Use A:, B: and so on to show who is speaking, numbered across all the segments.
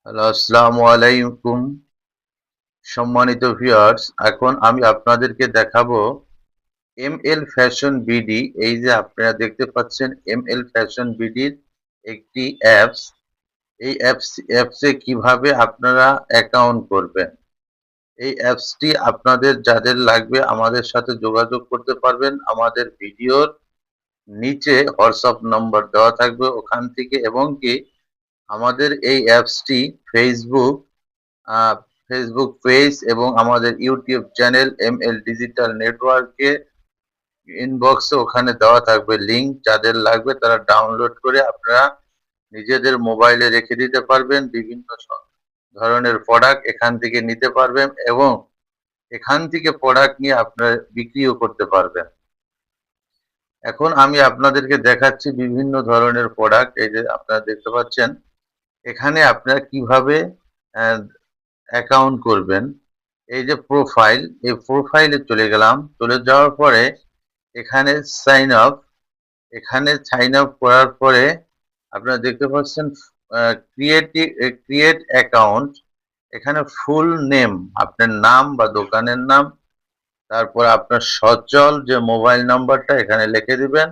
A: Hello, আসসালামু আলাইকুম। সম্মানিত ভিউয়ার্স, এখন আমি আপনাদেরকে দেখাবো এমএল ফ্যাশন বিডি। এই যে আপনারা দেখতে পাচ্ছেন এমএল ফ্যাশন বিডির একটি অ্যাপস। এই অ্যাপসে কিভাবে আপনারা অ্যাকাউন্ট করবেন। এই অ্যাপসটি আপনাদের যাদের লাগবে আমাদের সাথে যোগাযোগ করতে পারবেন। আমাদের ভিডিওর নিচে হোয়াটসঅ্যাপ নম্বর দেওয়া থাকবে ওখান থেকে, এবং কি আমাদের এই অ্যাপসটি ফেসবুক আ ফেসবুক পেজ এবং আমাদের ইউটিউব চ্যানেল এমএল ডিজিটাল নেটওয়ার্কে ইনবক্সে ওখানে দেওয়া থাকবে লিংক। যাদের লাগবে তারা ডাউনলোড করে আপনারা নিজেদের মোবাইলে রেখে দিতে পারবেন। বিভিন্ন ধরনের প্রোডাক্ট এখান থেকে নিতে পারবেন এবং এখান থেকে প্রোডাক্ট নিয়ে আপনারা বিক্রিও করতে পারবেন। এখন আমি আপনাদেরকে দেখাচ্ছি বিভিন্ন ধরনের প্রোডাক্ট। এই যে আপনারা দেখতে পাচ্ছেন, এখানে আপনারা কিভাবে অ্যা অ্যাকাউন্ট করবেন। এই যে প্রোফাইল, এই প্রোফাইলে চলে গেলাম। চলে যাওয়ার পরে এখানে সাইন আপ, এখানে সাইন আপ করার পরে আপনারা দেখতে পাচ্ছেন ক্রিয়েট অ্যাকাউন্ট। এখানে ফুল নেম, আপনার নাম বা দোকানের নাম, তারপর আপনার সচল যে মোবাইল নাম্বারটা এখানে লিখে দিবেন,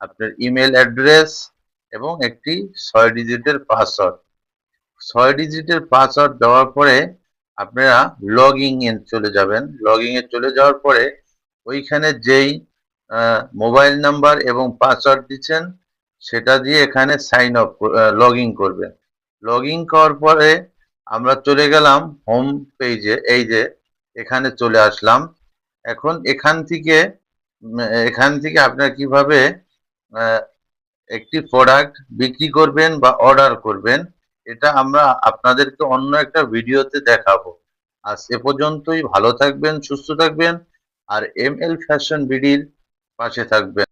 A: আপনার ইমেল অ্যাড্রেস এবং একটি ৬ ডিজিটের পাসওয়ার্ড। ৬ ডিজিটের পাসওয়ার্ড দেওয়ার পরে আপনারা লগইন এ চলে যাবেন। লগইন এ চলে যাওয়ার পরে ওইখানে যেই মোবাইল নাম্বার এবং পাসওয়ার্ড দিচ্ছেন সেটা দিয়ে এখানে সাইন আপ লগইন করবেন। লগইন করার পরে আমরা চলে গেলাম হোম পেজে। এই যে এখানে চলে আসলাম। এখন এখান থেকে আপনারা কিভাবে আ একটি প্রোডাক্ট বিক্রি করবেন বা অর্ডার করবেন, এটা আমরা আপনাদেরকে অন্য একটা ভিডিওতে দেখাবো। আজ এ পর্যন্তই। ভালো থাকবেন, সুস্থ থাকবেন আর এমএল ফ্যাশন বিডির পাশে থাকবেন।